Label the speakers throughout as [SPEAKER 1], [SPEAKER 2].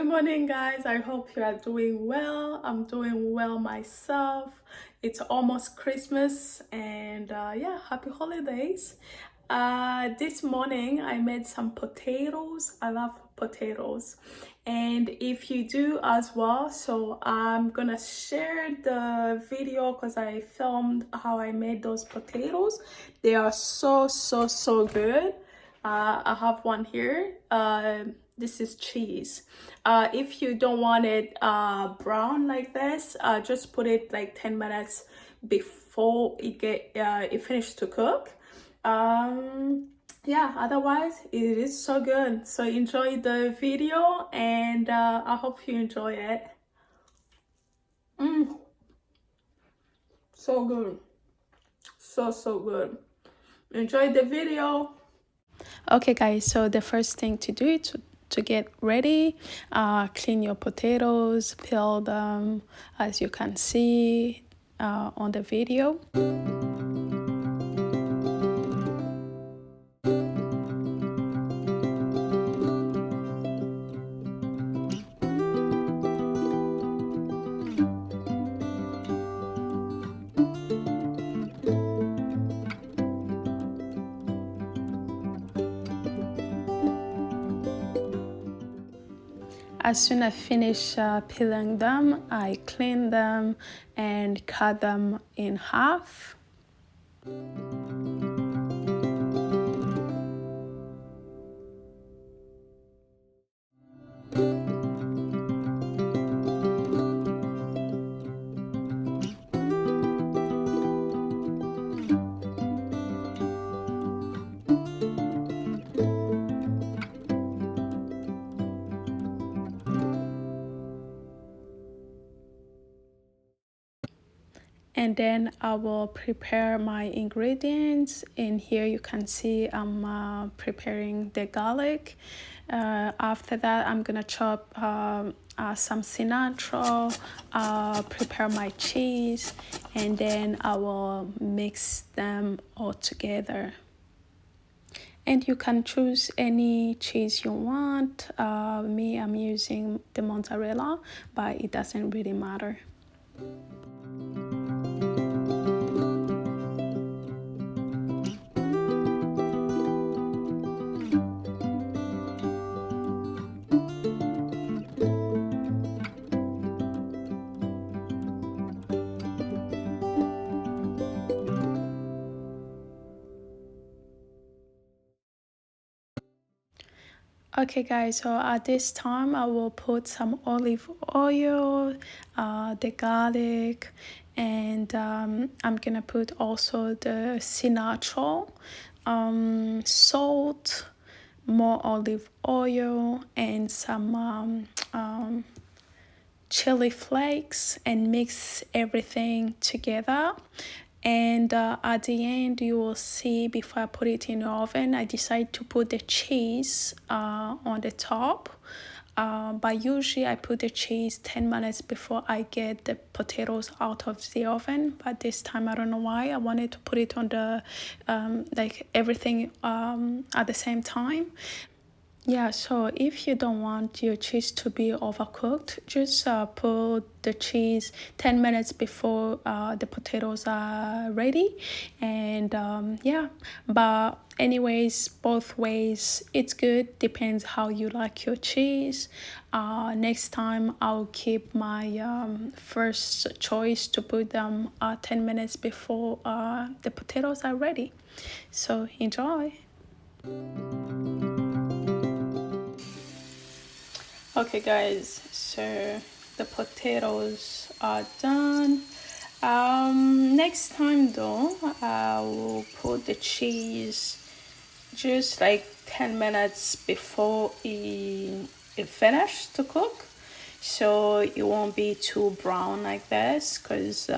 [SPEAKER 1] morning, guys. I hope you are doing well. I'm doing well myself. It's almost Christmas, and yeah, happy holidays. This morning I made some potatoes. I love potatoes, and if you do as well, so I'm gonna share the video because I filmed how I made those potatoes. They are so good. I have one here. This is cheese. If you don't want it brown like this, just put it like 10 minutes before it finishes to cook. Yeah, otherwise it is so good. So enjoy the video, and I hope you enjoy it. So good. So good. Enjoy the video. Okay, guys, so the first thing to do to get ready, clean your potatoes, peel them as you can see on the video. As soon as I finish peeling them, I clean them and cut them in half. And then I will prepare my ingredients. In here you can see I'm preparing the garlic. After that I'm gonna chop some cilantro, prepare my cheese, and then I will mix them all together. And you can choose any cheese you want. Me, I'm using the mozzarella, but it doesn't really matter. Okay, guys, so at this time I will put some olive oil, the garlic, and I'm gonna put also the cilantro, salt, more olive oil, and some chili flakes, and mix everything together. And at the end you will see, before I put it in the oven, I decide to put the cheese on the top. But usually I put the cheese 10 minutes before I get the potatoes out of the oven. But this time I don't know why I wanted to put it on the like everything at the same time. Yeah, so if you don't want your cheese to be overcooked, just put the cheese 10 minutes before the potatoes are ready. And yeah, but anyways, both ways it's good, depends how you like your cheese. Next time I'll keep my first choice to put them 10 minutes before the potatoes are ready. So enjoy. Okay, guys, so the potatoes are done. Next time though, I will put the cheese just like 10 minutes before it finished to cook, so it won't be too brown like this, because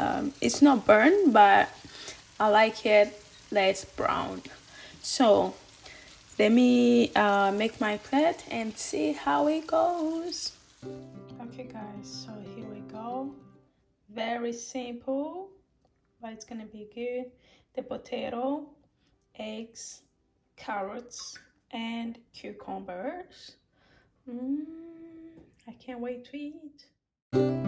[SPEAKER 1] it's not burned, but I like it less brown. So let me make my plate and see how it goes. Okay, guys, so here we go. Very simple, but it's gonna be good. The potato, eggs, carrots, and cucumbers. I can't wait to eat.